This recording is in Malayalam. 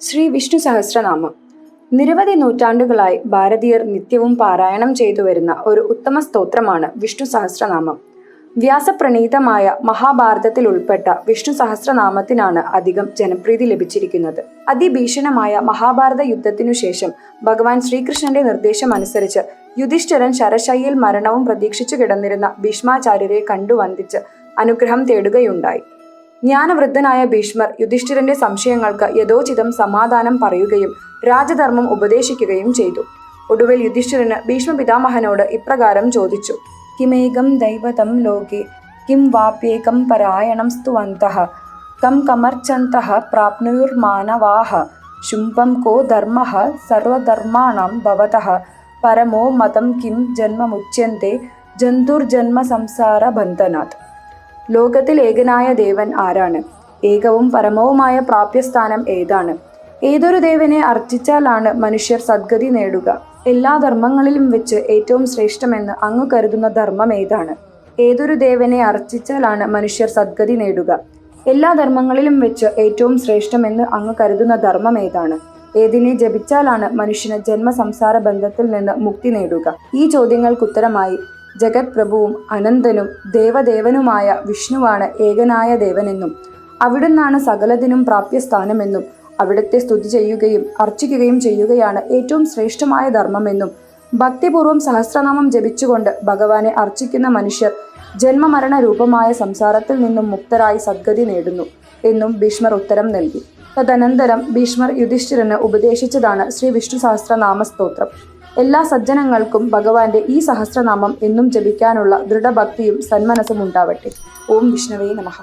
ശ്രീ വിഷ്ണു സഹസ്രനാമം നിരവധി നൂറ്റാണ്ടുകളായി ഭാരതീയർ നിത്യവും പാരായണം ചെയ്തു വരുന്ന ഒരു ഉത്തമ സ്തോത്രമാണ് വിഷ്ണു സഹസ്രനാമം. വ്യാസപ്രണീതമായ മഹാഭാരതത്തിൽ ഉൾപ്പെട്ട വിഷ്ണു സഹസ്രനാമത്തിനാണ് അധികം ജനപ്രീതി ലഭിച്ചിരിക്കുന്നത്. അതിഭീഷണമായ മഹാഭാരത യുദ്ധത്തിനു ശേഷം ഭഗവാൻ ശ്രീകൃഷ്ണന്റെ നിർദ്ദേശമനുസരിച്ച് യുധിഷ്ഠിരൻ ശരശയ്യയിൽ മരണവും പ്രതീക്ഷിച്ചു കിടന്നിരുന്ന ഭീഷ്മാചാര്യരെ കണ്ടു വന്ദിച്ച് അനുഗ്രഹം തേടുകയുണ്ടായി. ജ്ഞാനവൃദ്ധനായ ഭീഷ്മർ യുധിഷ്ഠിരന്റെ സംശയങ്ങൾക്ക് യഥോചിതം സമാധാനം പറയുകയും രാജധർമ്മം ഉപദേശിക്കുകയും ചെയ്തു. ഒടുവിൽ യുധിഷ്ഠിരന് ഭീഷ്മ പിതാമഹനോട് ഇപ്രകാരം ചോദിച്ചു: കിമേകം ദൈവതം ലോകേ കിം വാപ്യേകം പരായണം സ്തുവന്തഃ കം കമർച്ചന്തഃ പ്രാപ്നുയുർമാനവാഃ ശുംഭം കോ ധർമ്മഃ സർവധർമാണാം ഭവതഃ പരമോ മതം കിം ജന്മമുച്യന്തേ ജന്തുർജന്മ സംസാര ബന്ധനാത്. ലോകത്തിൽ ഏകനായ ദേവൻ ആരാണ്? ഏകവും പരമവുമായ പ്രാപ്യസ്ഥാനം ഏതാണ്? ഏതൊരു ദേവനെ അർച്ചിച്ചാലാണ് മനുഷ്യർ സദ്ഗതി നേടുക? എല്ലാ ധർമ്മങ്ങളിലും വെച്ച് ഏറ്റവും ശ്രേഷ്ഠമെന്ന് അങ്ങ് കരുതുന്ന ധർമ്മം ഏതാണ്? ഏതൊരു ദേവനെ അർച്ചിച്ചാലാണ് മനുഷ്യർ സദ്ഗതി നേടുക? എല്ലാ ധർമ്മങ്ങളിലും വെച്ച് ഏറ്റവും ശ്രേഷ്ഠമെന്ന് അങ്ങ് കരുതുന്ന ധർമ്മം ഏതാണ്? ഏതിനെ ജപിച്ചാലാണ് മനുഷ്യന് ജന്മസംസാര ബന്ധത്തിൽ നിന്ന് മുക്തി നേടുക? ഈ ചോദ്യങ്ങൾക്കുത്തരമായി ജഗത് പ്രഭുവും അനന്തനും ദേവദേവനുമായ വിഷ്ണുവാണ് ഏകനായ ദേവനെന്നും അവിടുന്നാണ് സകലതിനും പ്രാപ്യസ്ഥാനമെന്നും അവിടുത്തെ സ്തുതി ചെയ്യുകയും അർച്ചിക്കുകയും ചെയ്യുകയാണ് ഏറ്റവും ശ്രേഷ്ഠമായ ധർമ്മമെന്നും ഭക്തിപൂർവ്വം സഹസ്രനാമം ജപിച്ചുകൊണ്ട് ഭഗവാനെ അർച്ചിക്കുന്ന മനുഷ്യർ ജന്മമരണ രൂപമായ സംസാരത്തിൽ നിന്നും മുക്തരായി സദ്ഗതി നേടുന്നു എന്നും ഭീഷ്മർ ഉത്തരം നൽകി. തദനന്തരം ഭീഷ്മർ യുധിഷ്ഠിരന് ഉപദേശിച്ചതാണ് ശ്രീ വിഷ്ണു സഹസ്രനാമ സ്തോത്രം. എല്ലാ സജ്ജനങ്ങൾക്കും ഭഗവാന്റെ ഈ സഹസ്രനാമം എന്നും ജപിക്കാനുള്ള ദൃഢഭക്തിയും സന്മനസ്സും ഉണ്ടാവട്ടെ. ഓം വിഷ്ണവേ നമഃ.